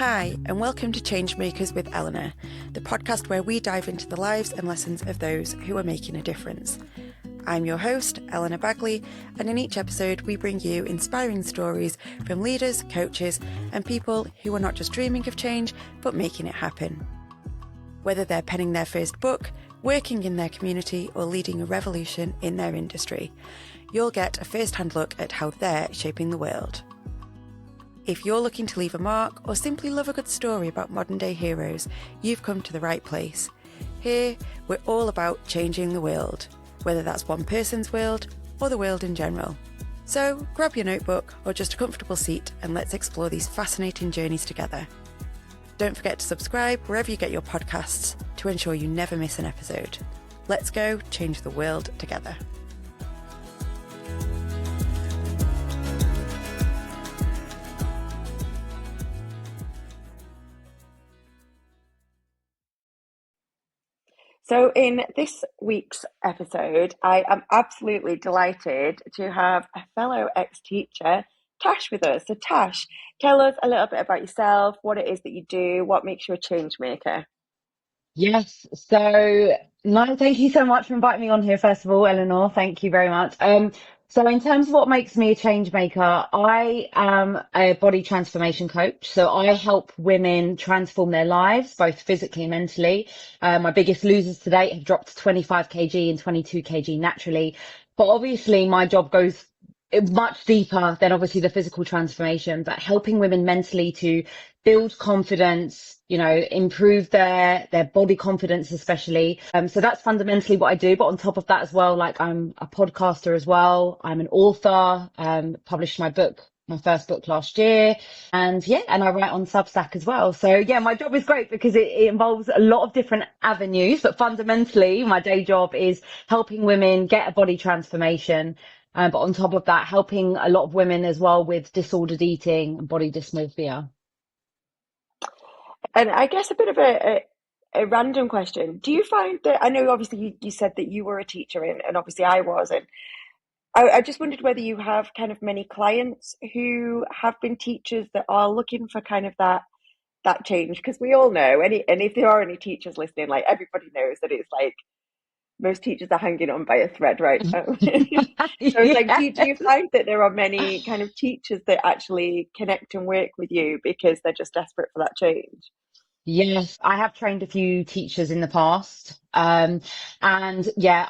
Hi, and welcome to Changemakers with Eleanor, the podcast where we dive into the lives and lessons of those who are making a difference. I'm your host, Eleanor Baggaley, and in each episode we bring you inspiring stories from leaders, coaches, and people who are not just dreaming of change, but making it happen. Whether they're penning their first book, working in their community, or leading a revolution in their industry, you'll get a first-hand look at how they're shaping the world. If you're looking to leave a mark or simply love a good story about modern-day heroes, you've come to the right place. Here, we're all about changing the world, whether that's one person's world or the world in general. So grab your notebook or just a comfortable seat and let's explore these fascinating journeys together. Don't forget to subscribe wherever you get your podcasts to ensure you never miss an episode. Let's go change the world together. So in this week's episode, I am absolutely delighted to have a fellow ex-teacher, Tash, with us. So Tash, tell us a little bit about yourself, what it is that you do, what makes you a change maker. Yes. So, no, thank you so much for inviting me on here, first of all, Eleanor. Thank you very much. So in terms of what makes me a change maker, I am a body transformation coach. So I help women transform their lives, both physically and mentally. My biggest losers to date have dropped 25 kg and 22 kg naturally. But obviously my job goes much deeper than obviously the physical transformation, but helping women mentally to build confidence, improve their body confidence, especially. So that's fundamentally what I do. But on top of that as well, like I'm a podcaster as well. I'm an author, published my first book last year. And I write on Substack as well. So yeah, my job is great because it involves a lot of different avenues, but fundamentally my day job is helping women get a body transformation. But on top of that, helping a lot of women as well with disordered eating and body dysmorphia. And I guess a bit of a random question. Do you find that, I know obviously you said that you were a teacher and obviously I was, and I just wondered whether you have kind of many clients who have been teachers that are looking for kind of that change, because we all know, and if there are any teachers listening, like everybody knows that it's like most teachers are hanging on by a thread right now. So it's like, do you find that there are many kind of teachers that actually connect and work with you because they're just desperate for that change? Yes, I have trained a few teachers in the past. I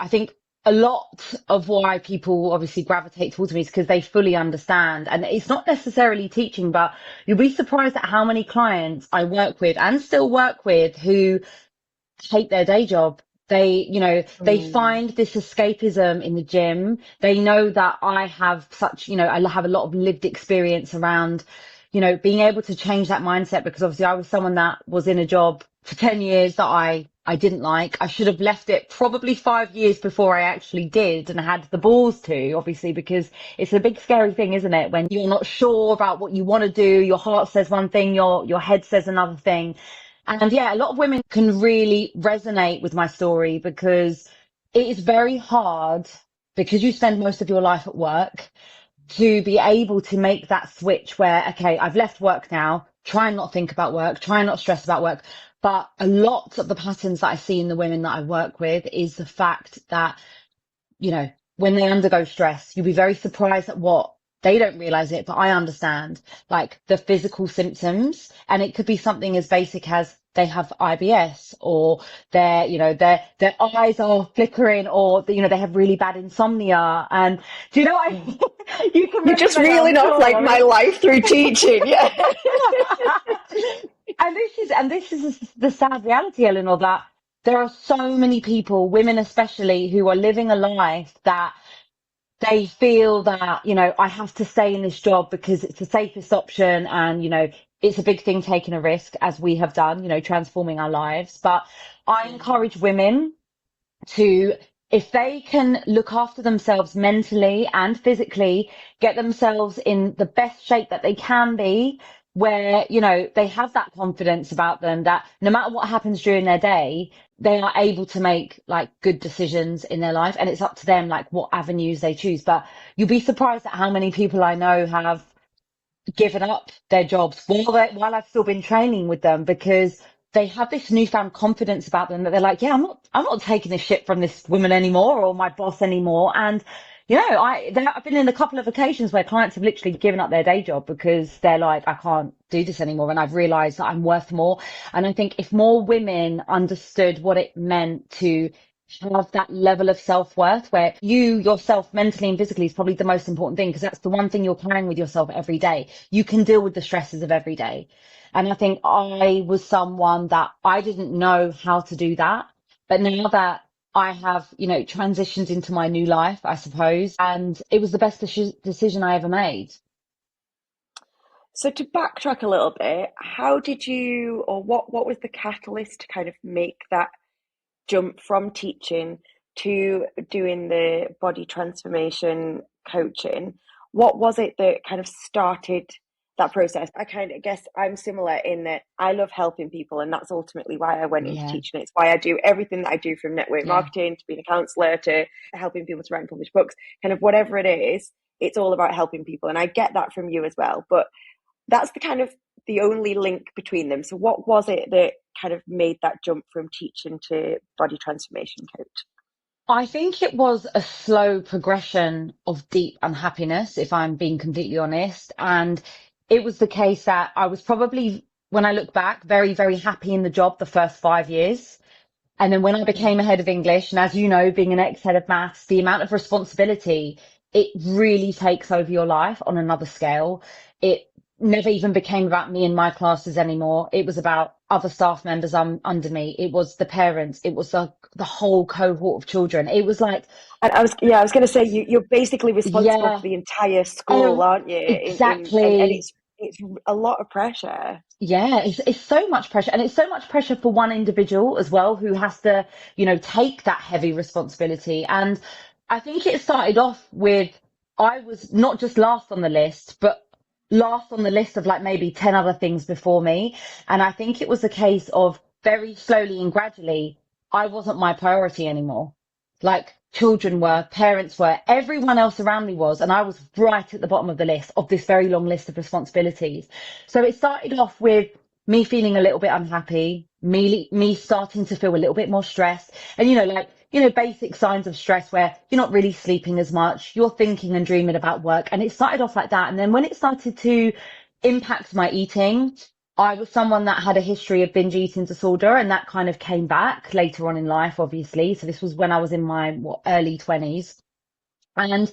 think a lot of why people obviously gravitate towards me is because they fully understand. And it's not necessarily teaching, but you'll be surprised at how many clients I work with and still work with who hate their day job. They find this escapism in the gym. They know that I have I have a lot of lived experience around, being able to change that mindset, because obviously I was someone that was in a job for 10 years that I didn't like. I should have left it probably 5 years before I actually did and had the balls to, obviously, because it's a big scary thing, isn't it? When you're not sure about what you want to do, your heart says one thing, your head says another thing. And a lot of women can really resonate with my story because it is very hard, because you spend most of your life at work, to be able to make that switch where, okay, I've left work now, try and not think about work, try and not stress about work. But a lot of the patterns that I see in the women that I work with is the fact that, when they undergo stress, you'll be very surprised at what they don't realize it, but I understand, like the physical symptoms. And it could be something as basic as they have IBS, or their eyes are flickering, or they have really bad insomnia. And do you know what You're just reeling off like my life through teaching. Yeah. And this is the sad reality, Eleanor, that there are so many people, women especially, who are living a life that they feel that, I have to stay in this job because it's the safest option. And, it's a big thing taking a risk, as we have done, transforming our lives. But I encourage women to, if they can look after themselves mentally and physically, get themselves in the best shape that they can be, where, they have that confidence about them that no matter what happens during their day, they are able to make like good decisions in their life. And it's up to them, like what avenues they choose. But you'll be surprised at how many people I know have given up their jobs while I've still been training with them, because they have this newfound confidence about them that they're like, yeah, I'm not taking this shit from this woman anymore or my boss anymore. And, I've been in a couple of occasions where clients have literally given up their day job because they're like, I can't do this anymore. And I've realized that I'm worth more. And I think if more women understood what it meant to have that level of self-worth where you yourself mentally and physically is probably the most important thing, because that's the one thing you're carrying with yourself every day. You can deal with the stresses of every day. And I think I was someone that I didn't know how to do that. But now that I have, transitioned into my new life, I suppose, and it was the best decision I ever made. So to backtrack a little bit, how did you, or what was the catalyst to kind of make that jump from teaching to doing the body transformation coaching? What was it that kind of started that process? I kind of guess I'm similar in that I love helping people, and that's ultimately why I went into Yeah, teaching. It's why I do everything that I do, from network yeah. marketing to being a counselor to helping people to write and publish books, kind of whatever it is. It's all about helping people. And I get that from you as well. But that's the kind of the only link between them. So what was it that kind of made that jump from teaching to body transformation coach? I think it was a slow progression of deep unhappiness, if I'm being completely honest. And it was the case that I was probably, when I look back, very, very happy in the job the first 5 years. And then when I became a head of English, and as you know, being an ex-head of maths, the amount of responsibility, it really takes over your life on another scale. It never even became about me and my classes anymore. It was about other staff members under me. It was the parents. It was the whole cohort of children. It was like, And I was going to say you're basically responsible for yeah, the entire school, oh, aren't you? And exactly. it's a lot of pressure. Yeah, it's so much pressure, and it's so much pressure for one individual as well who has to, take that heavy responsibility. And I think it started off with I was not just last on the list, but last on the list of like maybe 10 other things before me. And I think it was a case of very slowly and gradually, I wasn't my priority anymore. Like children were, parents were, everyone else around me was, and I was right at the bottom of the list of this very long list of responsibilities. So it started off with me feeling a little bit unhappy, me starting to feel a little bit more stressed. And basic signs of stress where you're not really sleeping as much, you're thinking and dreaming about work. And it started off like that. And then when it started to impact my eating, I was someone that had a history of binge eating disorder, and that kind of came back later on in life, obviously. So this was when I was in my early 20s. And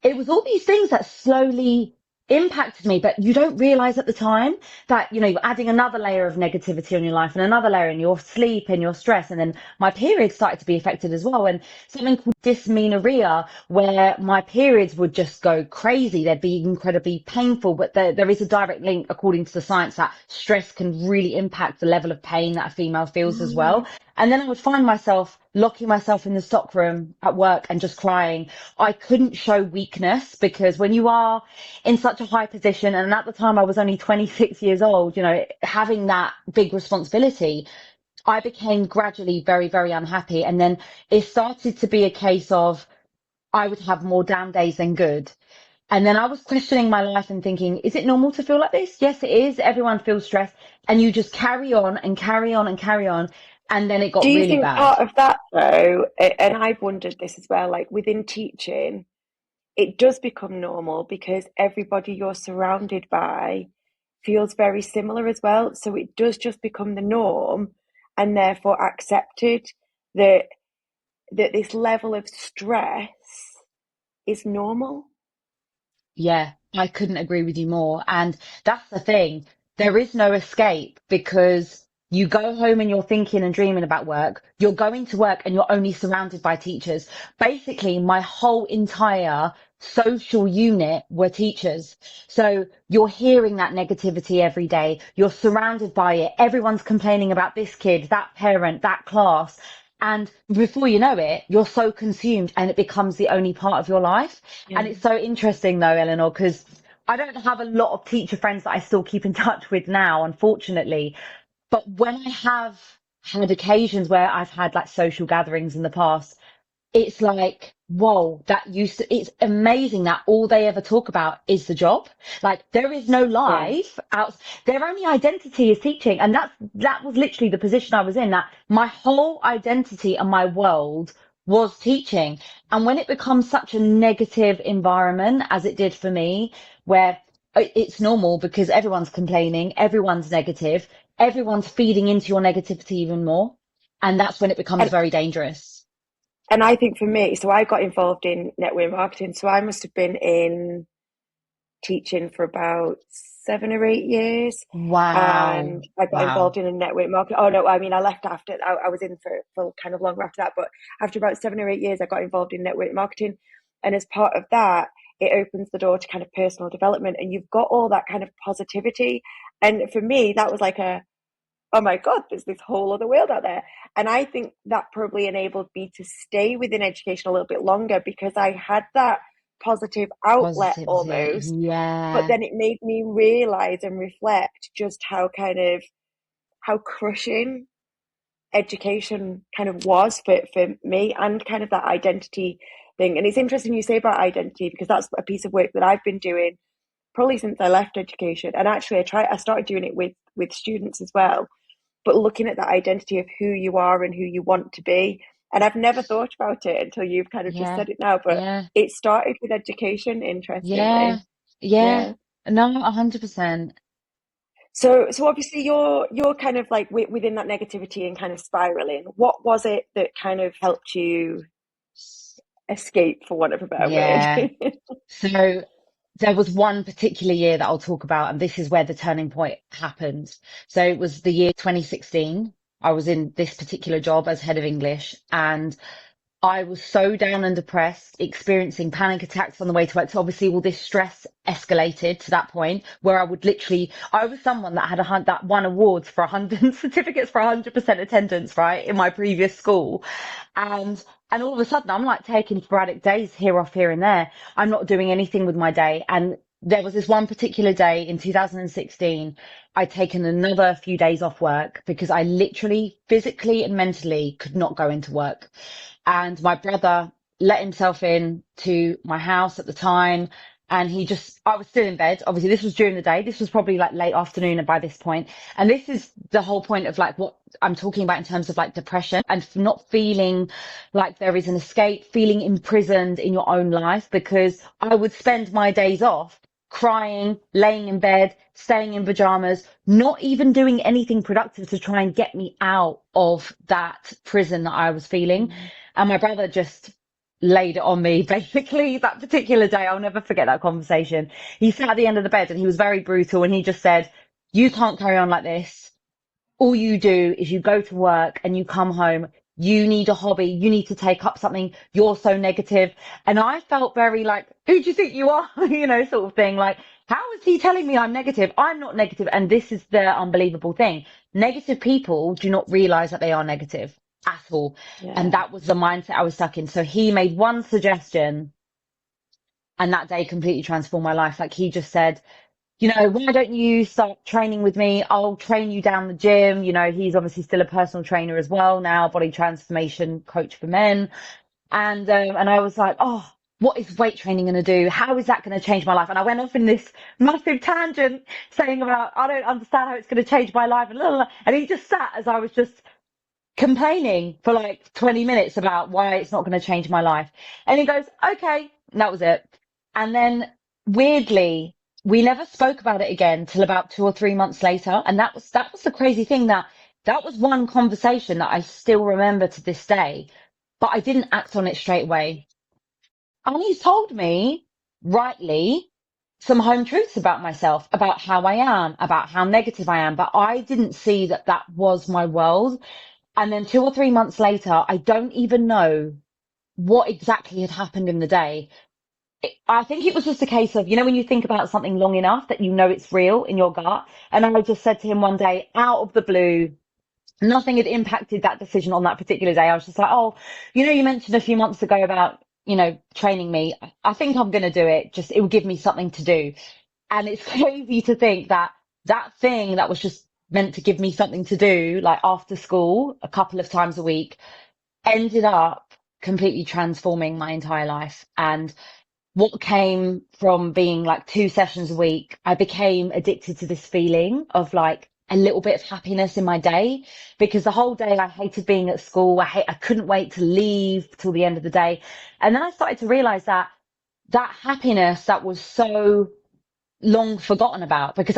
it was all these things that slowly impacted me, but you don't realize at the time that, you're adding another layer of negativity on your life and another layer in your sleep and your stress. And then my period started to be affected as well. And something called dysmenorrhea, where my periods would just go crazy. They'd be incredibly painful, but there is a direct link, according to the science, that stress can really impact the level of pain that a female feels as Mm. well. And then I would find myself locking myself in the stockroom at work and just crying. I couldn't show weakness, because when you are in such a high position, and at the time I was only 26 years old, having that big responsibility, I became gradually very, very unhappy. And then it started to be a case of I would have more down days than good. And then I was questioning my life and thinking, is it normal to feel like this? Yes, it is. Everyone feels stressed. And you just carry on and carry on and carry on. And then it Do got you really think bad. part of that though, and I've wondered this as well, like within teaching, it does become normal because everybody you're surrounded by feels very similar as well. So it does just become the norm, and therefore accepted that this level of stress is normal. Yeah, I couldn't agree with you more. And that's the thing. There is no escape, because you go home and you're thinking and dreaming about work. You're going to work and you're only surrounded by teachers. Basically, my whole entire social unit were teachers. So you're hearing that negativity every day. You're surrounded by it. Everyone's complaining about this kid, that parent, that class. And before you know it, you're so consumed and it becomes the only part of your life. Yeah. And it's so interesting though, Eleanor, because I don't have a lot of teacher friends that I still keep in touch with now, unfortunately. But when I have had occasions where I've had like social gatherings in the past, it's like, whoa, it's amazing that all they ever talk about is the job. Like there is no Yeah. life out. Their only identity is teaching. And that was literally the position I was in, that my whole identity and my world was teaching. And when it becomes such a negative environment, as it did for me, where it's normal because everyone's complaining, everyone's negative, everyone's feeding into your negativity even more. And that's when it becomes And very dangerous. and I think for me, so I got involved in network marketing. So I must have been in teaching for about 7 or 8 years. Wow. And I got Wow. involved in a network marketing. Oh no, I mean I left after I was in for kind of longer after that, but after about 7 or 8 years I got involved in network marketing. And as part of that, it opens the door to kind of personal development and you've got all that kind of positivity. And for me, that was like a oh my God, there's this whole other world out there. And I think that probably enabled me to stay within education a little bit longer because I had that positive outlet Positivity. almost. But Yeah. then it made me realize and reflect just how kind of how crushing education kind of was for me and kind of that identity thing. And it's interesting you say about identity because that's a piece of work that I've been doing probably since I left education. And actually I started doing it with students as well, but looking at that identity of who you are and who you want to be. And I've never thought about it until you've kind of just Yeah. said it now, but Yeah. it started with education, Yeah. interestingly. Yeah. Yeah. No, 100%. So obviously you're kind of like within that negativity and kind of spiraling. What was it that kind of helped you escape, for want of a better word? Yeah. So there was one particular year that I'll talk about, and this is where the turning point happened. So it was the year 2016. I was in this particular job as head of English, and I was so down and depressed, experiencing panic attacks on the way to work. So obviously all this stress escalated to that point where I was someone that that won awards for 100 certificates for 100% attendance, right, in my previous school. And, and all of a sudden I'm like taking sporadic days here off here and there. I'm not doing anything with my day. And there was this one particular day in 2016, I'd taken another few days off work because I literally physically and mentally could not go into work. And my brother let himself in to my house at the time. And I was still in bed. Obviously, this was during the day. This was probably like late afternoon by this point. And this is the whole point of like what I'm talking about in terms of like depression and not feeling like there is an escape, feeling imprisoned in your own life, because I would spend my days off crying, laying in bed, staying in pajamas, not even doing anything productive to try and get me out of that prison that I was feeling. And my brother just laid it on me basically that particular day. I'll never forget that conversation. He sat at the end of the bed and he was very brutal and he just said, "You can't carry on like this. All you do is you go to work and you come home. You need a hobby. You need to take up something. You're so negative." And I felt very like, who do you think you are? Sort of thing. Like, how is he telling me I'm negative? I'm not negative. And this is the unbelievable thing. Negative people do not realize that they are negative at all. And Yeah. that was the mindset I was stuck in. So he made one suggestion and that day completely transformed my life. Like he just said, why don't you start training with me? I'll train you down the gym. He's obviously still a personal trainer as well now, body transformation coach for men. And I was like, oh, what is weight training going to do? How is that going to change my life? And I went off in this massive tangent saying about, I don't understand how it's going to change my life. And he just sat as I was just complaining for like 20 minutes about why it's not going to change my life. And he goes, okay, and that was it. And then weirdly, we never spoke about it again till about 2 or 3 months later. And that was the crazy thing, that was one conversation that I still remember to this day, but I didn't act on it straight away. And he's told me, rightly, some home truths about myself, about how I am, about how negative I am, but I didn't see that that was my world. And then 2 or 3 months later, I don't even know what exactly had happened in the day. I think it was just a case of, when you think about something long enough that it's real in your gut. And I just said to him one day, out of the blue, nothing had impacted that decision on that particular day. I was just like, oh, you mentioned a few months ago about, training me. I think I'm going to do it. Just, it will give me something to do. And it's crazy to think that that thing that was just meant to give me something to do, like after school, a couple of times a week, ended up completely transforming my entire life. And what came from being like 2 sessions a week, I became addicted to this feeling of like a little bit of happiness in my day, because the whole day I hated being at school. I couldn't wait to leave till the end of the day. And then I started to realize that happiness that was so long forgotten about, because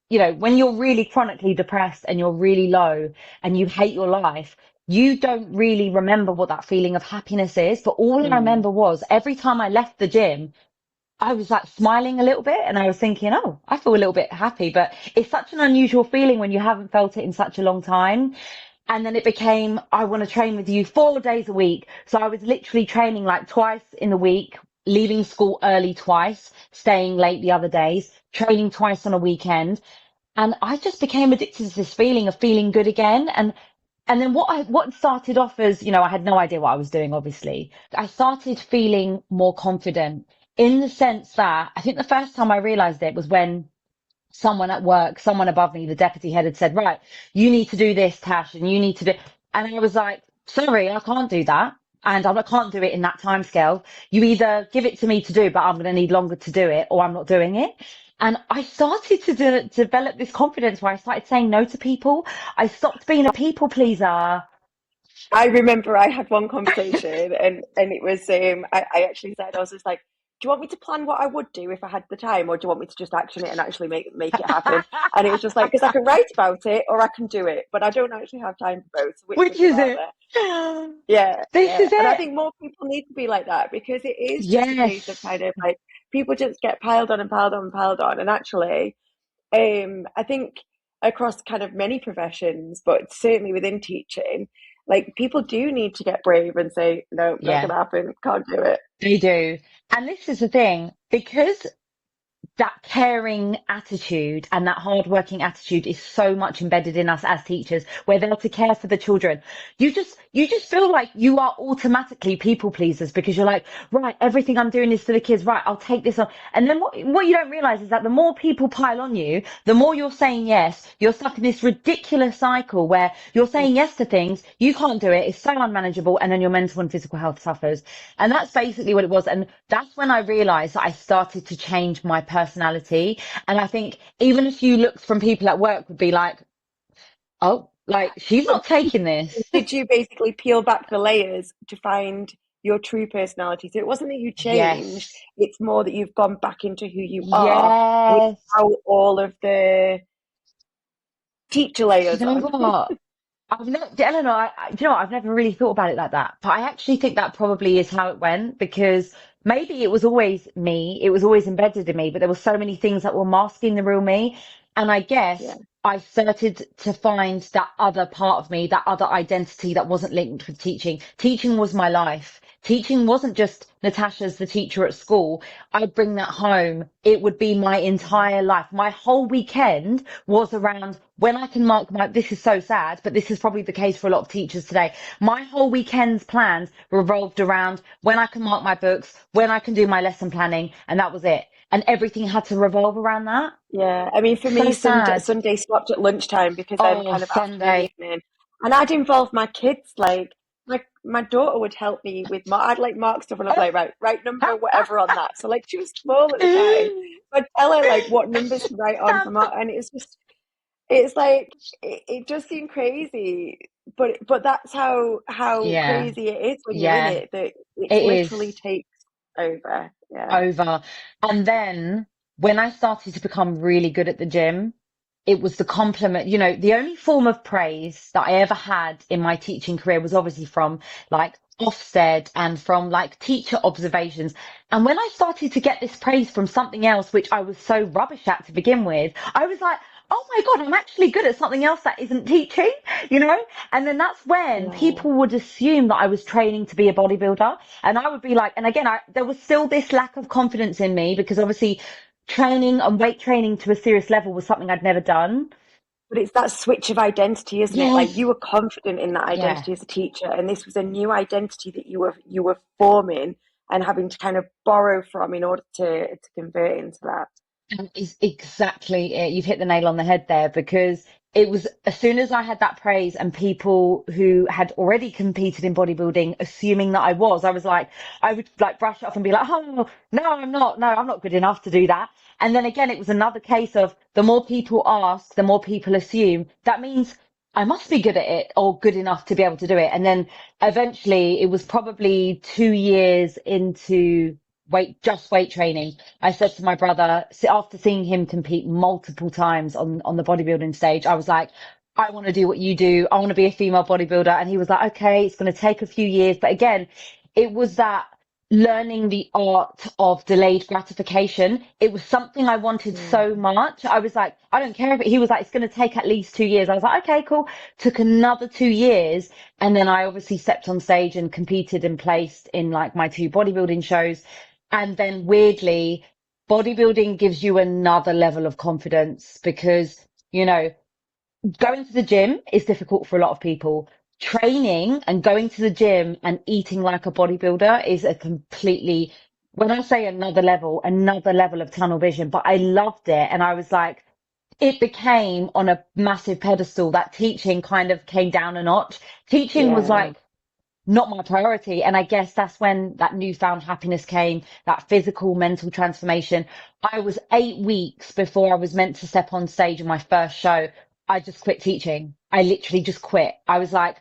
when you're really chronically depressed and you're really low and you hate your life, you don't really remember what that feeling of happiness is. But all I Mm. remember was every time I left the gym, I was like smiling a little bit and I was thinking, oh, I feel a little bit happy. But it's such an unusual feeling when you haven't felt it in such a long time. And then it became, I want to train with you 4 days a week. So I was literally training like twice in the week, leaving school early twice, staying late the other days, training twice on a weekend. And I just became addicted to this feeling of feeling good again. And then what started off as, I had no idea what I was doing, obviously. I started feeling more confident in the sense that I think the first time I realized it was when someone at work, someone above me, the deputy head, had said, right, you need to do this, Tash, and you need to do, and I was like, sorry, I can't do that. And I can't do it in that time scale. You either give it to me to do, but I'm going to need longer to do it, or I'm not doing it. And I started to develop this confidence where I started saying no to people. I stopped being a people pleaser. I remember I had one conversation and it was I actually said, I was just like, do you want me to plan what I would do if I had the time, or do you want me to just action it and actually make it happen? And it was just like, because I can write about it or I can do it, but I don't actually have time for both. So which Which would you is it? rather? Yeah, This yeah. is And I it. think more people need to be like that, because it is just a case of Yes. kind of like people just get piled on and piled on and piled on. And actually, I think across kind of many professions, but certainly within teaching, like people do need to get brave and say, no, not Yeah, gonna happen, can't do it. they do. And this is the thing, because that caring attitude and that hardworking attitude is so much embedded in us as teachers. We're there to care for the children. You just feel like you are automatically people pleasers, because you're like, right, everything I'm doing is for the kids. Right, I'll take this on. And then what you don't realize is that the more people pile on you, the more you're saying yes. You're stuck in this ridiculous cycle where you're saying yes to things, you can't do it. It's so unmanageable. And then your mental and physical health suffers. And that's basically what it was. And that's when I realized that I started to change my personality. And I think even a few looks from people at work would be like, oh, like she's But not taking this. did you basically peel back the layers to find your true personality? So it wasn't that you changed, Yes. it's more that you've gone back into who you are Yes. without all of the teacher Do layers you know on. what? I've never, Eleanor, do you know what? I've never really thought about it like that. But I actually think that probably is how it went, because maybe it was always me. It was always embedded in me, but there were so many things that were masking the real me. And I Yeah. guess I started to find that other part of me, that other identity that wasn't linked with teaching. Teaching was my life. Teaching wasn't just Natasha's the teacher at school. I'd bring that home. It would be my entire life. My whole weekend was around when I can mark this is so sad, but this is probably the case for a lot of teachers today. My whole weekend's plans revolved around when I can mark my books, when I can do my lesson planning, and that was it. And everything had to revolve around that. Yeah, I mean, for So me, sad. Sunday stopped at lunchtime because then Oh, kind of afternoon, Sunday. evening, and I'd involve my kids. Like my daughter would help me with I'd like mark stuff, and I'd be like, right number whatever on that. So like she was small at the time, so I'd tell her like what numbers to write on for mark, and it's like it just seemed crazy, but that's how Yeah, crazy it is when you're in yeah, it, that it it literally is. takes over. Yeah, Over. And then when I started to become really good at the gym, it was the compliment. The only form of praise that I ever had in my teaching career was obviously from like Ofsted and from like teacher observations. And when I started to get this praise from something else, which I was so rubbish at to begin with, I was like, oh my God, I'm actually good at something else that isn't teaching, you know? And then that's when yeah. people would assume that I was training to be a bodybuilder. And I would be like, and again, there was still this lack of confidence in me, because obviously training and weight training to a serious level was something I'd never done. But it's that switch of identity, isn't it? Like Yes. you were confident in that Yeah. identity as a teacher, and this was a new identity that you were forming and having to kind of borrow from in order to convert into that. And is exactly it. You've hit the nail on the head there, because it was as soon as I had that praise and people who had already competed in bodybuilding assuming that I was like, I would like brush it off and be like, oh, no, I'm not. No, I'm not good enough to do that. And then again, it was another case of the more people ask, the more people assume. That means I must be good at it or good enough to be able to do it. And then eventually it was probably 2 years into weight training. I said to my brother, after seeing him compete multiple times on the bodybuilding stage, I was like, I want to do what you do. I want to be a female bodybuilder. And he was like, okay, it's going to take a few years. But again, it was that learning the art of delayed gratification. It was something I wanted so much. I was like, I don't care if he was like, it's going to take at least 2 years. I was like, okay, cool. Took another 2 years. And then I obviously stepped on stage and competed and placed in like my two bodybuilding shows. And then weirdly, bodybuilding gives you another level of confidence because, you know, going to the gym is difficult for a lot of people. Training and going to the gym and eating like a bodybuilder is a completely, when I say another level of tunnel vision, but I loved it. And I was like, it became on a massive pedestal. That teaching kind of came down a notch. Teaching was Yeah. like, not my priority. And I guess that's when that newfound happiness came, that physical, mental transformation. I was 8 weeks before I was meant to step on stage in my first show. I just quit teaching. I literally just quit. I was like,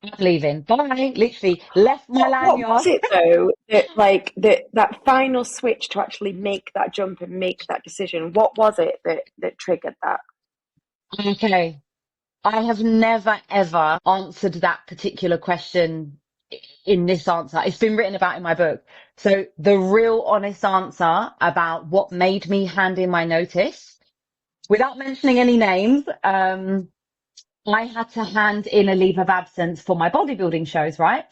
I'm leaving. Bye. Literally left my What was lanyard. it though that like that final switch to actually make that jump and make that decision? What was it that triggered that? Okay. I have never ever answered that particular question in this answer. It's been written about in my book. So the real honest answer about what made me hand in my notice, without mentioning any names, I had to hand in a leave of absence for my bodybuilding shows, right?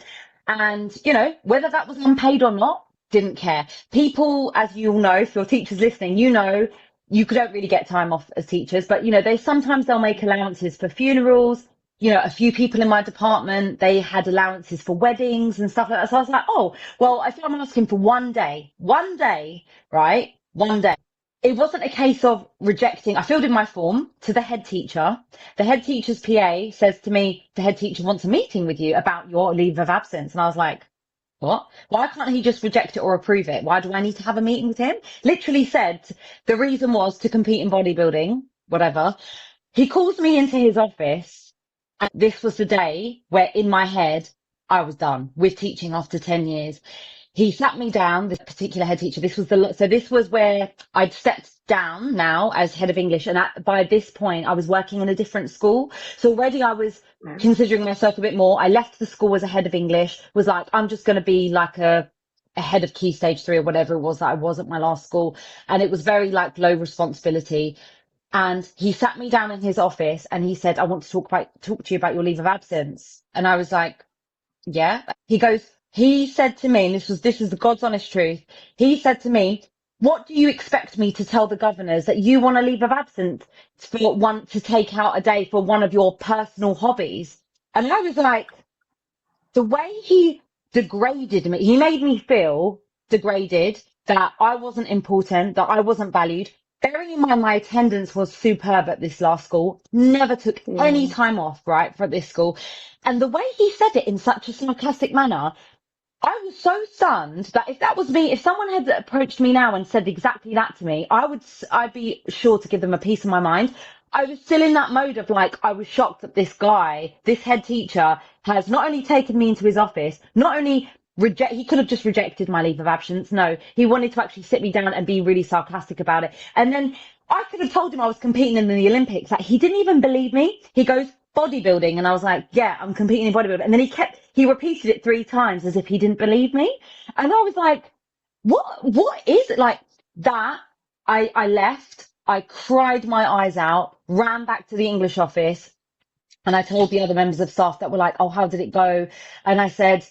And, you know, whether that was unpaid or not, didn't care. People, as you all know, if your teacher's listening, you know, you don't really get time off as teachers, but, you know, they'll make allowances for funerals. You know, a few people in my department, they had allowances for weddings and stuff like that. So I was like, oh, well, if I'm asking for one day, right? One day. It wasn't a case of rejecting. I filled in my form to the head teacher. The head teacher's PA says to me, the head teacher wants a meeting with you about your leave of absence. And I was like, what? Why can't he just reject it or approve it? Why do I need to have a meeting with him? Literally said the reason was to compete in bodybuilding, whatever. He calls me into his office. And this was the day where in my head, I was done with teaching after 10 years. He sat me down, this particular head teacher. So this was where I'd stepped down now as head of English. And by this point, I was working in a different school. So already I was Yeah. considering myself a bit more. I left the school as a head of English, was like, I'm just going to be like a head of key stage 3 or whatever it was that I was at my last school. And it was very like low responsibility. And he sat me down in his office and he said, I want to talk to you about your leave of absence. And I was like, yeah. He said to me, and this is the God's honest truth. He said to me, what do you expect me to tell the governors, that you want a leave of absence to take out a day for one of your personal hobbies? And I was like, the way he degraded me, he made me feel degraded, that I wasn't important, that I wasn't valued. Bearing in mind my attendance was superb at this last school, never took any Yeah. time off, right, for this school. And the way he said it in such a sarcastic manner, I was so stunned that if that was me, if someone had approached me now and said exactly that to me, I'd be sure to give them a piece of my mind. I was still in that mode of like, I was shocked that this guy, this head teacher, has not only taken me into his office, not only he could have just rejected my leave of absence. No, he wanted to actually sit me down and be really sarcastic about it. And then I could have told him I was competing in the Olympics. Like, he didn't even believe me. He goes, bodybuilding. And I was like, yeah, I'm competing in bodybuilding. And then he repeated it 3 times as if he didn't believe me. And I was like, what is it like that? I left, I cried my eyes out, ran back to the English office. And I told the other members of staff that were like, oh, how did it go? And I said,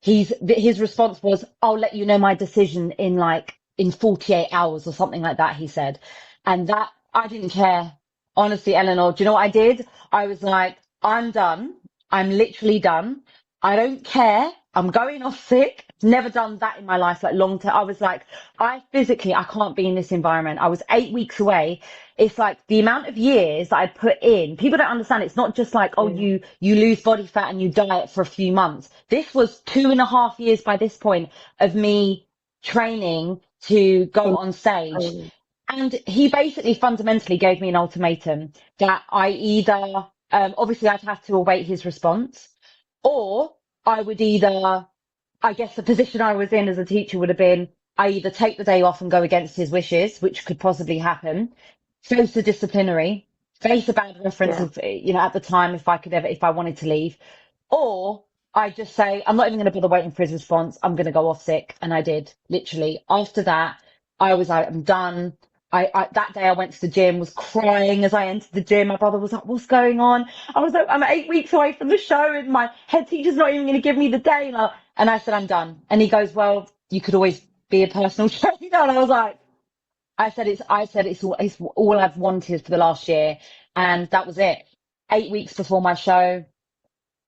his response was, I'll let you know my decision in 48 hours or something like that, he said. And that, I didn't care. Honestly, Eleanor, do you know what I did? I was like, I'm done. I'm literally done. I don't care. I'm going off sick. never done that in my life, like long term. I was like, I can't be in this environment. I was 8 weeks away. It's like the amount of years that I put in. People don't understand. It's not just like, oh, Yeah. you lose body fat and you diet for a few months. This was 2.5 years by this point of me training to go on stage. Um, And he basically fundamentally gave me an ultimatum that I either, obviously I'd have to await his response, or I would either, I guess the position I was in as a teacher would have been, I either take the day off and go against his wishes, which could possibly happen, face a disciplinary, face a bad reference yeah. if, at the time, if I wanted to leave, or I just say, I'm not even going to bother waiting for his response. I'm going to go off sick. And I did, literally. After that, I was like, I'm done. That day I went to the gym, was crying as I entered the gym. My brother was like, what's going on? I was like, I'm 8 weeks away from the show and my head teacher's not even going to give me the day. And I said, I'm done. And he goes, well, you could always be a personal trainer. And I was like, it's all I've wanted for the last year. And that was it. 8 weeks before my show,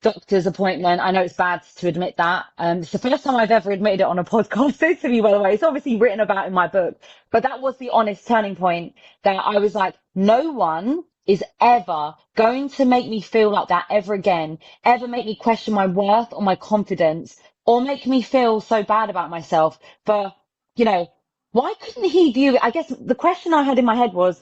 doctor's appointment. I know it's bad to admit that. It's the first time I've ever admitted it on a podcast interview, by the way. It's obviously written about in my book, but that was the honest turning point that I was like, no one is ever going to make me feel like that ever again, ever make me question my worth or my confidence or make me feel so bad about myself. But, why couldn't he view it? I guess the question I had in my head was,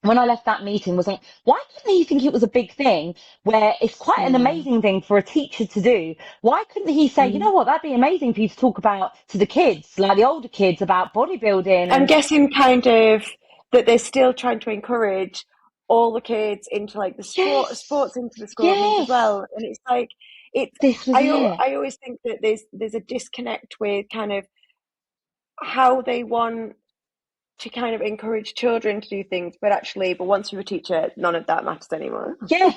when I left that meeting was like, why couldn't he think it was a big thing where it's quite an Mm. amazing thing for a teacher to do? Why couldn't he say, you know what, that'd be amazing for you to talk about to the kids, like the older kids about bodybuilding I'm and guessing kind of that they're still trying to encourage all the kids into like the sports yes, into the school and things as yes, well. And it's like it's this was it. I always think that there's a disconnect with kind of how they want to kind of encourage children to do things, but once you're a teacher, none of that matters anymore. Yeah.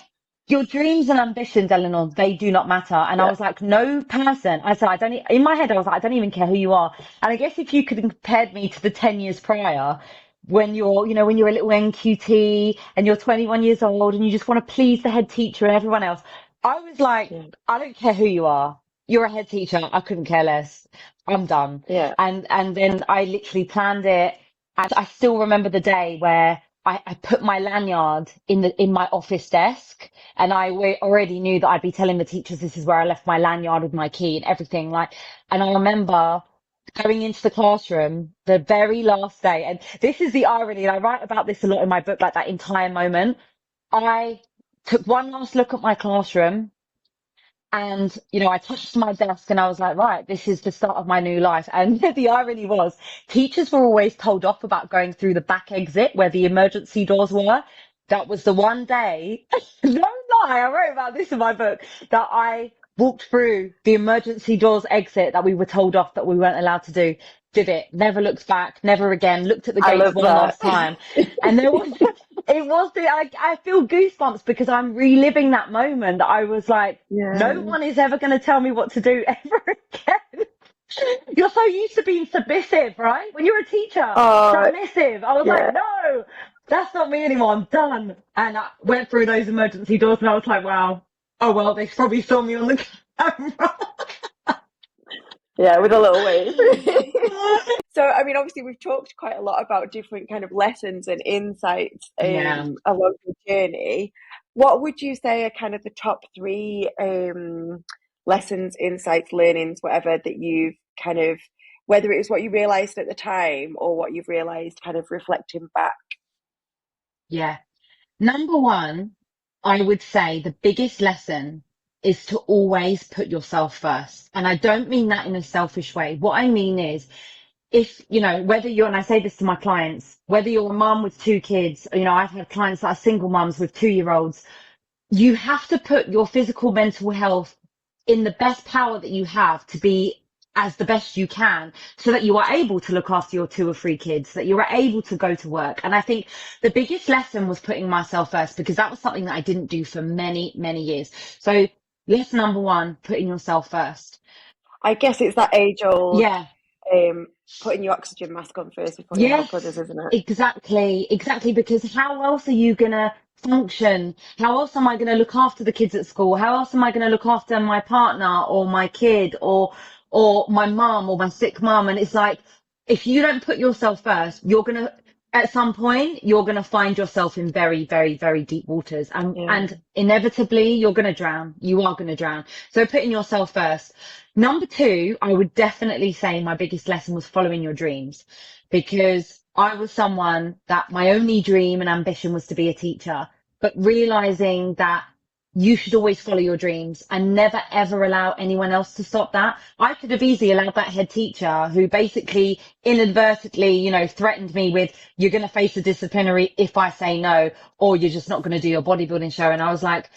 Your dreams and ambitions, Eleanor, they do not matter. And I Yeah. was like, no person. I said, in my head, I was like, I don't even care who you are. And I guess if you could have compared me to the 10 years prior, when you're a little NQT and you're 21 years old and you just want to please the head teacher and everyone else, I was like, Yeah. I don't care who you are. You're a head teacher. I couldn't care less. I'm done. Yeah. And then I literally planned it. And I still remember the day where I put my lanyard in my office desk, and already knew that I'd be telling the teachers this is where I left my lanyard with my key and everything. And I remember going into the classroom the very last day, and this is the irony, and I write about this a lot in my book, like that entire moment. I took one last look at my classroom. And, I touched my desk and I was like, right, this is the start of my new life. And the irony was teachers were always told off about going through the back exit where the emergency doors were. That was the one day, no lie, I wrote about this in my book, that I walked through the emergency doors exit that we were told off that we weren't allowed to do. Did it, never looked back, never again, looked at the I gates love one that. last time. And there was, I feel goosebumps because I'm reliving that moment that I was like, no Yeah. one is ever going to tell me what to do ever again. You're so used to being submissive, right? When you're a teacher, Oh, submissive. I was like, yeah. no, that's not me anymore. I'm done. And I went through those emergency doors and I was like, wow. Oh, well, they probably saw me on the camera. Yeah, with a little wave. So, I mean, obviously, we've talked quite a lot about different kind of lessons and insights Yeah. along the journey. What would you say are kind of the top three lessons, insights, learnings, whatever that you've kind of, whether it was what you realized at the time or what you've realized kind of reflecting back? Yeah. Number one, I would say the biggest lesson is to always put yourself first. And I don't mean that in a selfish way. What I mean is, if, whether you're, and I say this to my clients, whether you're a mum with two kids, I've had clients that are single mums with 2-year-olds, you have to put your physical, mental health in the best power that you have to be as the best you can so that you are able to look after your 2 or 3 kids, that you are able to go to work. And I think the biggest lesson was putting myself first because that was something that I didn't do for many, many years. So lesson number one, putting yourself first. I guess it's that age old Yeah. putting your oxygen mask on first before you help others, Yes, isn't it? exactly. Because how else are you gonna function? How else am I gonna look after the kids at school? How else am I gonna look after my partner or my kid or my mum or my sick mum. And it's like, if you don't put yourself first, at some point, you're going to find yourself in very, very, very deep waters. Yeah. And inevitably, you're going to drown. You are going to drown. So putting yourself first. Number two, I would definitely say my biggest lesson was following your dreams, because I was someone that my only dream and ambition was to be a teacher, but realizing that you should always follow your dreams and never ever allow anyone else to stop that. I could have easily allowed that head teacher who basically inadvertently, threatened me with, you're going to face a disciplinary if I say no, or you're just not going to do your bodybuilding show. And I was like,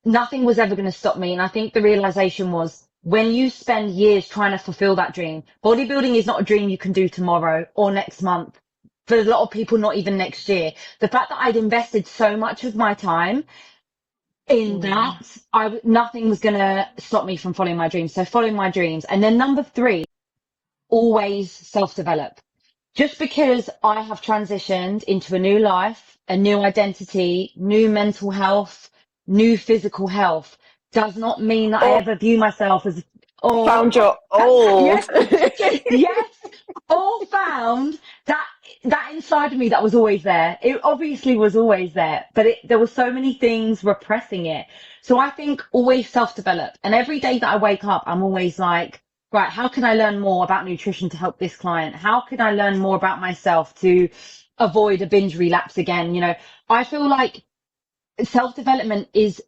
nothing was ever going to stop me. And I think the realization was, when you spend years trying to fulfill that dream, bodybuilding is not a dream you can do tomorrow or next month. For a lot of people, not even next year. The fact that I'd invested so much of my time in that, nothing was going to stop me from following my dreams. So following my dreams. And then number three, always self-develop. Just because I have transitioned into a new life, a new identity, new mental health, new physical health, does not mean that I Or ever view myself as, found or your old. yes, yes, or found that inside of me that was always there. It obviously was always there, but there were so many things repressing it. So I think always self-develop. And every day that I wake up, I'm always like, right, how can I learn more about nutrition to help this client? How can I learn more about myself to avoid a binge relapse again? I feel like self-development is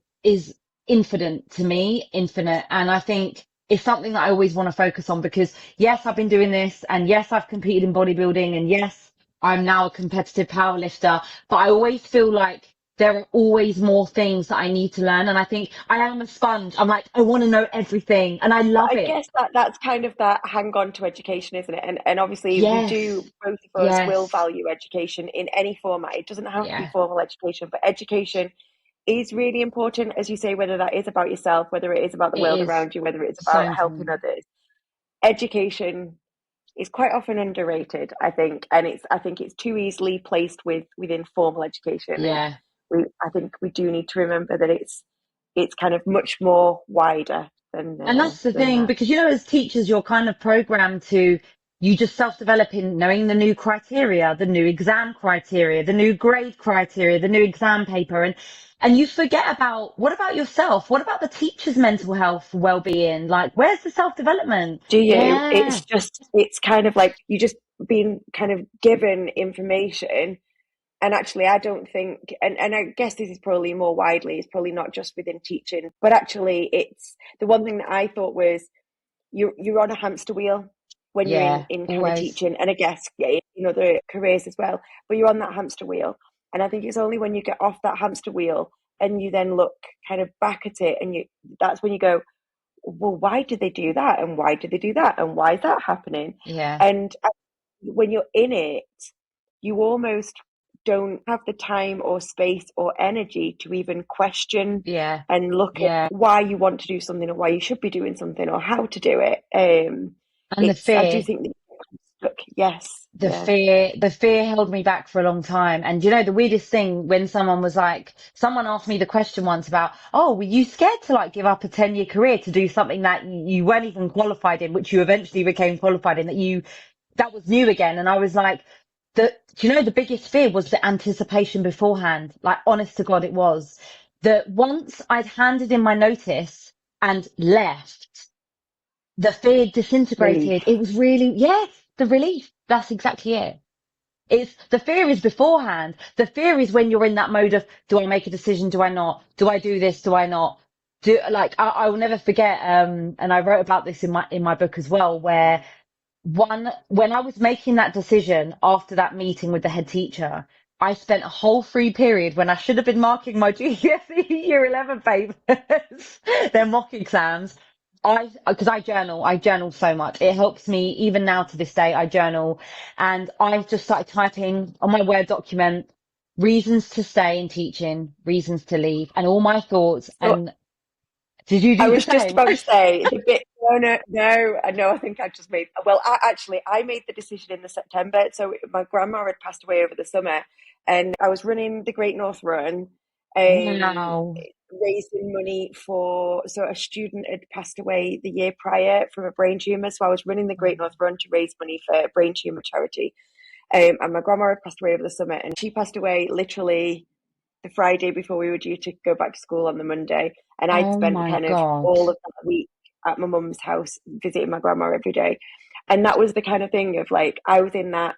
infinite. And I think it's something that I always want to focus on, because yes, I've been doing this, and yes, I've competed in bodybuilding, and yes, I'm now a competitive powerlifter, but I always feel like there are always more things that I need to learn. And I think I am a sponge. I'm like, I want to know everything, and I love I it. guess that's kind of that hang on to education, isn't it? And obviously Yes. both of us will Yes. value education in any format. It doesn't have to be Yeah, formal education, but education is really important, as you say, whether that is about yourself, whether it is about the it world is around you, whether it's so about helping important. others. Education is quite often underrated, I think, and I think it's too easily placed within formal education. And Yeah. I think we do need to remember that it's kind of much more wider And that's the than thing, that. because, as teachers, you're kind of programmed to, you just self-develop in knowing the new criteria, the new exam criteria, the new grade criteria, the new exam paper. And you forget about, what about yourself? What about the teacher's mental health, well-being? Like, where's the self-development? Do you? Yeah. It's kind of like you just being kind of given information. And actually, I don't think, and I guess this is probably more widely, it's probably not just within teaching, but actually, it's the one thing that I thought was you're on a hamster wheel when you're Yeah. in kind of Always. teaching, and I guess other careers as well. But you're on that hamster wheel, and I think it's only when you get off that hamster wheel and you then look kind of back at it, and that's when you go, well, why did they do that, and why did they do that, and why is that happening? Yeah. And when you're in it, you almost don't have the time or space or energy to even question Yeah. and look at Yeah. why you want to do something or why you should be doing something or how to do it. And the I do fear. think that you stuck. Yes, the yeah. fear the fear held me back for a long time. And the weirdest thing, when someone asked me the question once about, oh, were you scared to like give up a 10-year career to do something that you weren't even qualified in, which you eventually became qualified in, that was new again? And I was like, the biggest fear was the anticipation beforehand. Like, honest to God, it was that once I'd handed in my notice and left, the fear Relief. disintegrated. It was really, yes, the relief. That's exactly it. It's the fear is beforehand. The fear is when you're in that mode of, do I make a decision? Do I not? Do I do this? Do I not? I will never forget. And I wrote about this in my book as well, where when I was making that decision after that meeting with the head teacher, I spent a whole free period when I should have been marking my GCSE Year 11 papers, their mock exams. Because I journal so much. It helps me even now to this day. I journal, and I've just started typing on my Word document reasons to stay in teaching, reasons to leave, and all my thoughts. So And did you I do the was just same? about to say the bit. No. I know. I think I just made. Well, I made the decision in the September. So my grandma had passed away over the summer, and I was running the Great North Run. Um, Wow. raising money for, so a student had passed away the year prior from a brain tumour. So I was running the Great North Run to raise money for a brain tumour charity. And my grandma had passed away over the summer, and she passed away literally the Friday before we were due to go back to school on the Monday. And I'd Oh spent my kind of God. all of that week at my mum's house visiting my grandma every day. And that was the kind of thing of like, I was in that,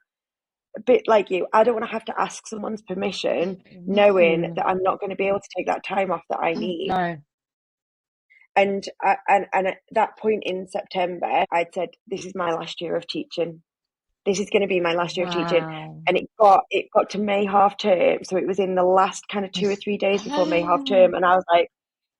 a bit like you, I don't want to have to ask someone's permission, knowing No. that I'm not going to be able to take that time off that I need. No. And at that point in September, I'd said, "This is my last year of teaching. This is going to be my last year of teaching." Wow. And it got to May half term, so it was in the last kind of 2 or 3 days before May half term, and I was like,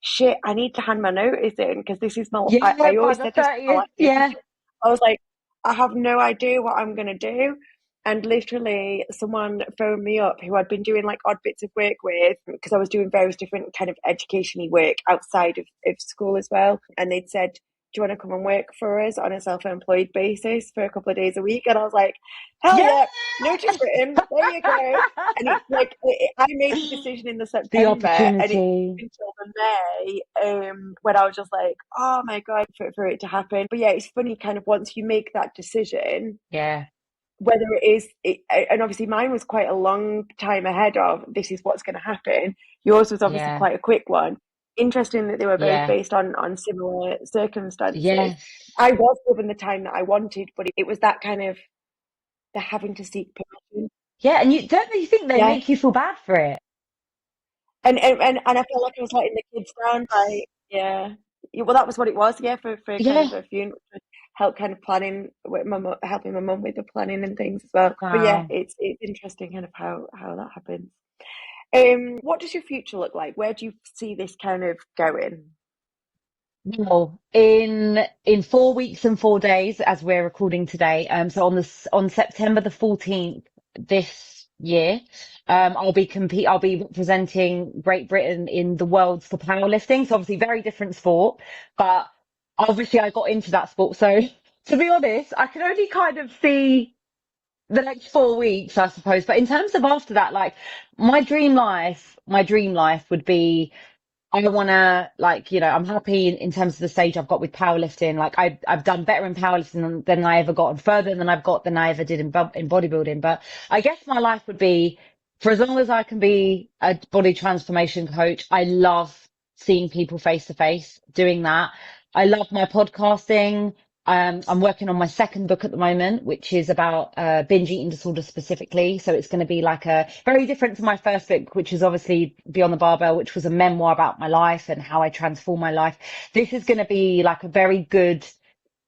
"Shit, I need to hand my notice in because this is my." Yeah, I by always the said this was my 30th. last year of Yeah. teaching. I was like, I have no idea what I'm going to do. And literally, someone phoned me up who I'd been doing like odd bits of work with, because I was doing various different kind of education-y work outside of school as well. And they'd said, "Do you want to come and work for us on a self-employed basis for a couple of days a week?" And I was like, "Hell Yeah. yeah, notice written. There you go." And it's like I made the decision in the The September, and it opportunity. until the May, when I was just like, "Oh my God," for it to happen. But yeah, it's funny, kind of once you make that decision, Yeah. whether it is, and obviously mine was quite a long time ahead of this is what's going to happen. Yours was obviously Yeah. quite a quick one. Interesting that they were both Yeah. based on similar circumstances. Yes. I was given the time that I wanted, but it was that kind of the having to seek permission. Yeah. And you don't you think they Yeah, make you feel bad for it? and I felt like I was letting the kids down by, yeah. Yeah, well, that was what it was. Yeah, for kind Yeah. of a funeral, help kind of planning with helping my mum with the planning and things as well. But yeah, Wow. it's interesting kind of how that happens. What does your future look like? Where do you see this kind of going? Well, in 4 weeks and 4 days, as we're recording today, so on September the 14th this year, I'll be representing Great Britain in the Worlds for powerlifting. So obviously very different sport, but obviously I got into that sport. So to be honest, I can only kind of see the next 4 weeks, I suppose. But in terms of after that, like my dream life would be I want to like, I'm happy in terms of the stage I've got with powerlifting. Like I've done better in powerlifting than I ever got and further than I ever did in bodybuilding. But I guess my life would be for as long as I can be a body transformation coach. I love seeing people face to face doing that. I love my podcasting. I'm working on my second book at the moment, which is about binge eating disorder specifically. So it's going to be like a very different to my first book, which is obviously Beyond the Barbell, which was a memoir about my life and how I transformed my life. This is going to be like a very good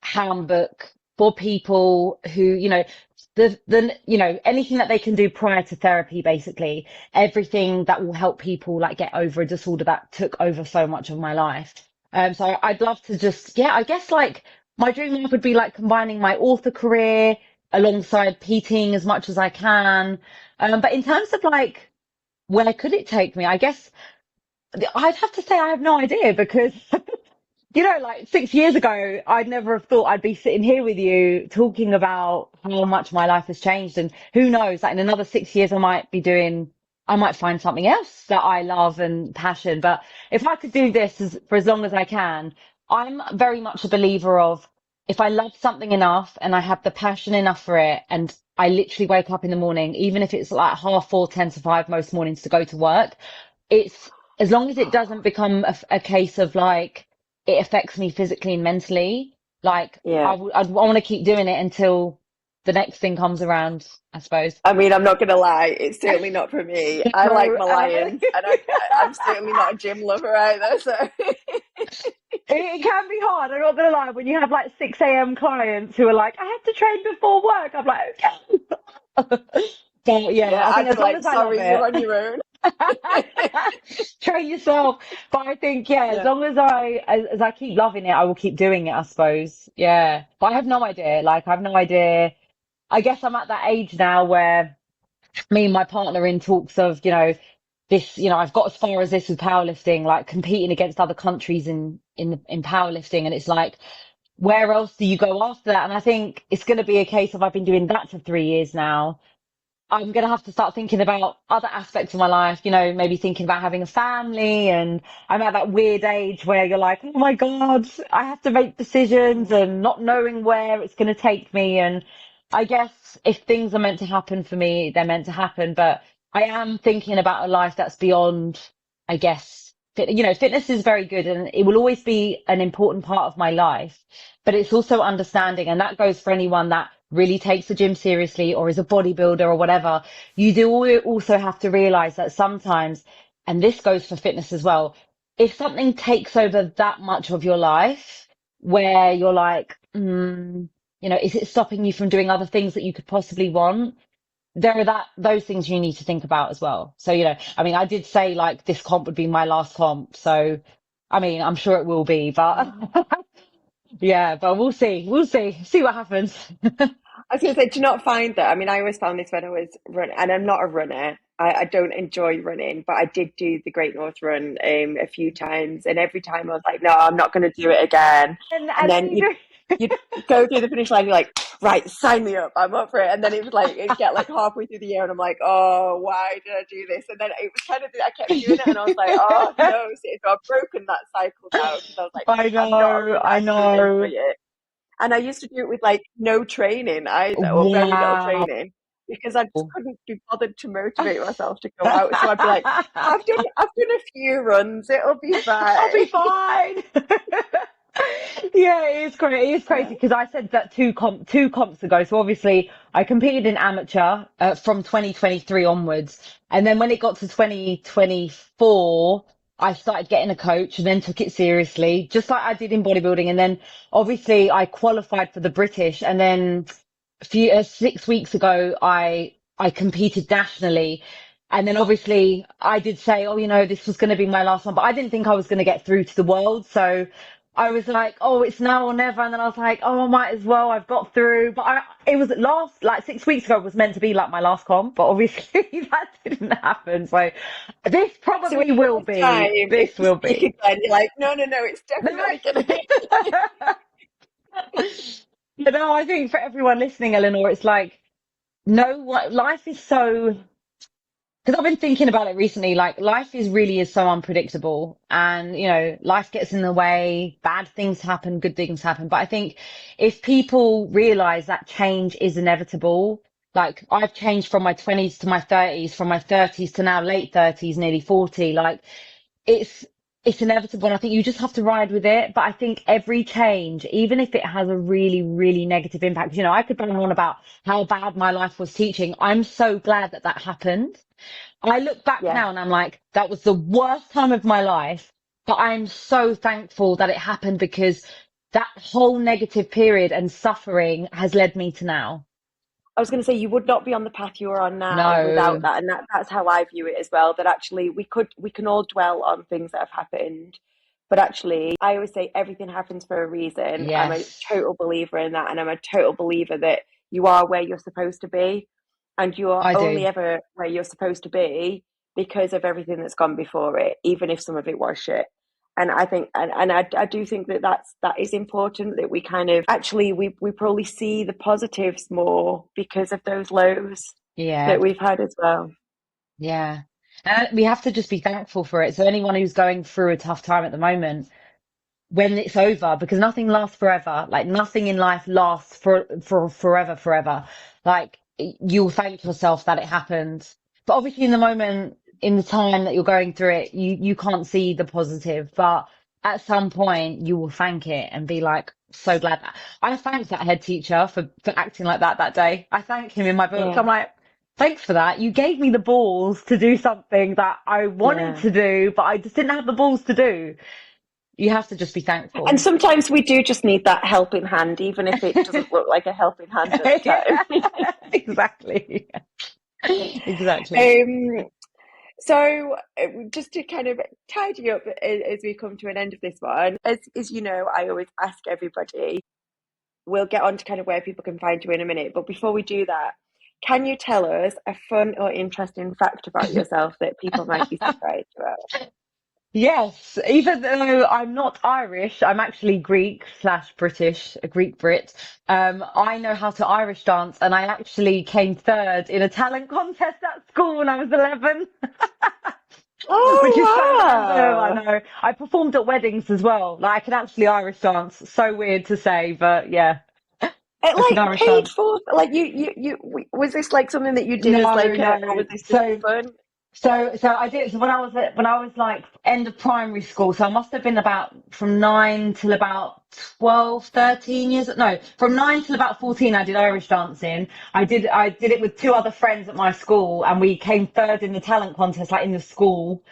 handbook for people who, anything that they can do prior to therapy, basically everything that will help people like get over a disorder that took over so much of my life. So I'd love to just, yeah, I guess like my dream life would be like combining my author career alongside PTing as much as I can. But in terms of like, where could it take me? I guess I'd have to say I have no idea because like 6 years ago, I'd never have thought I'd be sitting here with you talking about how much my life has changed. And who knows, like in another 6 years, I might find something else that I love and passion. But if I could do this for as long as I can, I'm very much a believer of if I love something enough and I have the passion enough for it and I literally wake up in the morning, even if it's like 4:30, 10 to 5 most mornings to go to work, it's as long as it doesn't become a case of like, it affects me physically and mentally. Like Yeah. I want to keep doing it until the next thing comes around, I suppose. I mean, I'm not gonna lie, it's certainly not for me. I like No, my lions, and I'm certainly not a gym lover either. So it can be hard. I'm not gonna lie. When you have like 6 a.m. clients who are like, I have to train before work, I'm like, okay. But yeah, yeah, I think I'd as be long like, as I love "Sorry, you're it. on your own." Train yourself. But I think, yeah, as Yeah. long as as I keep loving it, I will keep doing it, I suppose. Yeah. But I have no idea. Like, I have no idea. I guess I'm at that age now where me and my partner are in talks of, I've got as far as this with powerlifting, like competing against other countries in powerlifting. And it's like, where else do you go after that? And I think it's going to be a case of I've been doing that for 3 years now. I'm going to have to start thinking about other aspects of my life, maybe thinking about having a family. And I'm at that weird age where you're like, oh my God, I have to make decisions Mm. and not knowing where it's going to take me. And I guess if things are meant to happen for me, they're meant to happen. But I am thinking about a life that's beyond, I guess, fitness is very good and it will always be an important part of my life, but it's also understanding. And that goes for anyone that really takes the gym seriously or is a bodybuilder or whatever. You do also have to realize that sometimes, and this goes for fitness as well, if something takes over that much of your life where you're like, is it stopping you from doing other things that you could possibly want? There are those things you need to think about as well. So, I mean, I did say like this comp would be my last comp. So, I mean, I'm sure it will be, but yeah, but we'll see. We'll see what happens. I was going to say, do you not find that? I mean, I always found this when I was running, and I'm not a runner. I don't enjoy running, but I did do the Great North Run a few times, and every time I was like, no, I'm not going to do it again. And And then then you you'd go through the finish line, you're like, right, sign me up, I'm up for it. And then it was like, it'd get like halfway through the year, and I'm like, oh, why did I do this? And then it was kind of, I kept doing it, and I was like, oh no, so I've broken that cycle now because I was like, I I'm not a know, runner, I I don't enjoy know. it. And I used to do it with like no training either, or very little Wow. training, because I just couldn't be bothered to motivate myself to go out. So I'd be like, I've done a few runs, it'll be I'll be fine. fine. Yeah, it is crazy. It is Yeah. crazy because I said that two comps ago. So obviously I competed in amateur from 2023 onwards, and then when it got to 2024, I started getting a coach and then took it seriously, just like I did in bodybuilding. And then obviously I qualified for the British, and then a few 6 weeks ago I competed nationally. And then obviously I did say, oh, this was going to be my last one, but I didn't think I was going to get through to the world. So I was like, oh, it's now or never. And then I was like, oh, I might as well. I've got through. But it was like 6 weeks ago was meant to be like my last comp, but obviously that didn't happen. So this So in probably a will year's time, be. if This you will speak be. again, you're like, no, no, no, it's No. definitely going to be. But no, I think for everyone listening, Eleanor, it's like, no, what life is so, because I've been thinking about it recently, like life is so unpredictable and, life gets in the way, bad things happen, good things happen. But I think if people realize that change is inevitable, like I've changed from my 20s to my 30s, from my 30s to now late 30s, nearly 40, like it's, it's inevitable. And I think you just have to ride with it. But I think every change, even if it has a really, really negative impact, I could bang on about how bad my life was teaching. I'm so glad that that happened. I look back Yeah. now and I'm like, that was the worst time of my life, but I'm so thankful that it happened because that whole negative period and suffering has led me to now. I was going to say you would not be on the path you are on now without No. that, and that's how I view it as well. That actually we can all dwell on things that have happened, but actually I always say everything happens for a reason. I'm a Yes, total believer in that, and I'm a total believer that you are where you're supposed to be, and you are I only do. ever where you're supposed to be because of everything that's gone before it, even if some of it was shit. And I think, and I do think that that is important, that we kind of actually we probably see the positives more because of those lows that Yeah. we've had as well. Yeah. And we have to just be thankful for it. So anyone who's going through a tough time at the moment, when it's over, because nothing lasts forever. Like nothing in life lasts for forever, forever. Like you'll thank yourself that it happened. But obviously in the moment, in the time that you're going through it, you can't see the positive, but at some point you will thank it and be like, so glad that I thanked that head teacher for acting like that day. I thank him in my book. Yeah, I'm like, thanks for that. You gave me the balls to do something that I wanted yeah. to do, but I just didn't have the balls to do. You have to just be And thankful. sometimes we do just need that helping hand, even if it doesn't look like a helping hand at the time. Exactly. Exactly. um, so just to kind of tidy up as we come to an end of this one, as you know, I always ask everybody. We'll get on to kind of where people can find you in a minute. But before we do that, can you tell us a fun or interesting fact about yourself that people might be surprised about? Yes, even though I'm not Irish, I'm actually Greek/British, a Greek Brit. I know how to Irish dance, and I actually came third in a talent contest at school when I was 11, which is so random. I Oh, wow. know. I performed at weddings as well. Like I can actually Irish dance. So weird to say, but yeah, It I can like Irish paid dance. for, like was this like something that you did as No, like a, or no. was this just fun? So I did. So when I was like end of primary school. So I must have been about from 9 till about 12, 13 years. No, from 9 till about 14. I did Irish dancing. I did it with two other friends at my school, and we came third in the talent contest, like in the school,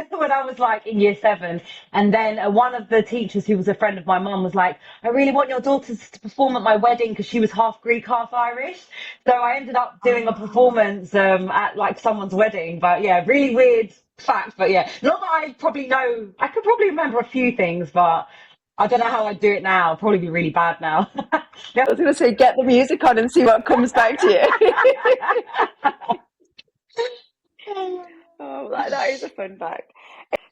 when I was like in year seven. And then one of the teachers, who was a friend of my mum, was like, "I really want your daughters to perform at my wedding," because she was half Greek, half Irish. So I ended up doing a Oh. performance at like someone's wedding. But yeah, really weird fact. But yeah, not that I probably know. I could probably remember a few things, but I don't know how I'd do it now. I'd probably be really bad now. I was going to say, get the music on and see what comes back to you. Oh, that is a fun fact.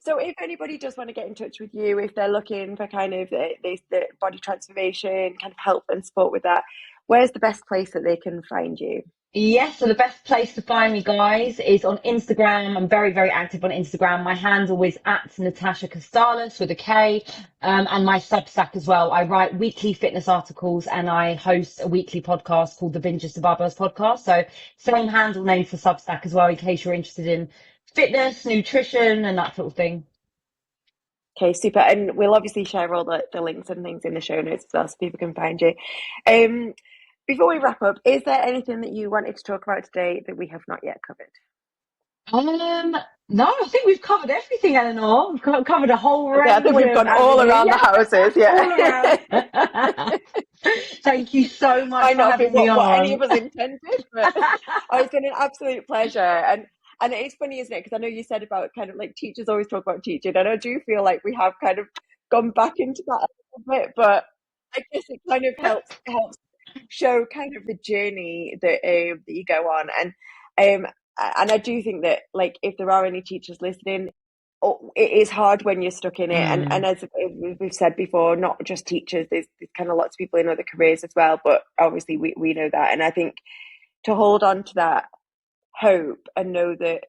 So, if anybody does want to get in touch with you, if they're looking for kind of the body transformation, kind of help and support with that, where's the best place that they can find you? Yes, so the best place to find me, guys, is on Instagram. I'm very, very active on Instagram. My handle is at Natasha Kostalas with a K, and my Substack as well. I write weekly fitness articles and I host a weekly podcast called the Binge to Barbells podcast. So same handle name for Substack as well, in case you're interested in fitness, nutrition, and that sort of thing. Okay, super. And we'll obviously share all the links and things in the show notes as well so people can find you. Um, Before we wrap up, is there anything that you wanted to talk about today that we have not yet covered? Um, no, I think we've covered everything, Eleanor. We've covered a whole Okay, I think range we've of gone all avenues. around the Yeah, houses. all Yeah. around. Thank you so much Might for not be having me what any on. of us intended, but oh, it's been an absolute pleasure. And it's funny, isn't it? Because I know you said about kind of like teachers always talk about teaching, and I do feel like we have kind of gone back into that a little bit, but I guess it kind of helps show kind of the journey that you go on, and I do think that like if there are any teachers listening, oh, it is hard when you're stuck in it, and Mm, as we've said before, not just teachers, there's kind of lots of people in other careers as well, but obviously we know that, and I think to hold on to that hope and know that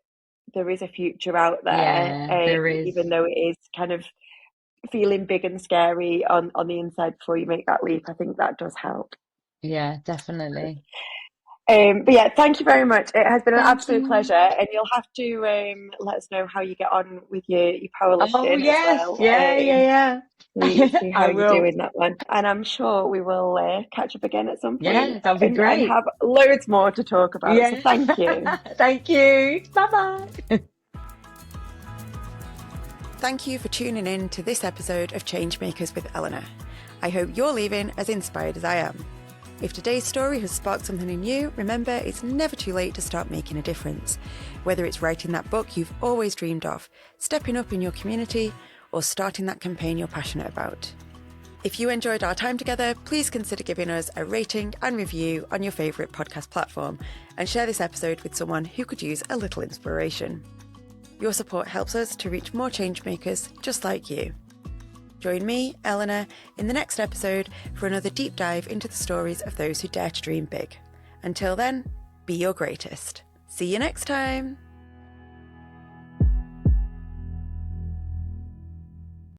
there is a future out there, yeah, there even is. though it is kind of feeling big and scary on the inside before you make that leap, I think that does help. Yeah, definitely. But yeah, thank you very much. It has been an Thank absolute you. pleasure, and you'll have to let us know how you get on with your Oh, powerlifting as yes. well. Yeah, yeah, yeah. See how I you're will. doing that one, and I'm sure we will catch up again at some point Yeah, that'll be and great. have loads more to talk about. So Yeah. thank you. Thank you. Bye bye. Thank you for tuning in to this episode of Changemakers with Eleanor. I hope you're leaving as inspired as I am. If today's story has sparked something in you, remember it's never too late to start making a difference. Whether it's writing that book you've always dreamed of, stepping up in your community, or starting that campaign you're passionate about. If you enjoyed our time together, please consider giving us a rating and review on your favourite podcast platform, and share this episode with someone who could use a little inspiration. Your support helps us to reach more changemakers just like you. Join me, Eleanor, in the next episode for another deep dive into the stories of those who dare to dream big. Until then, be your greatest. See you next time.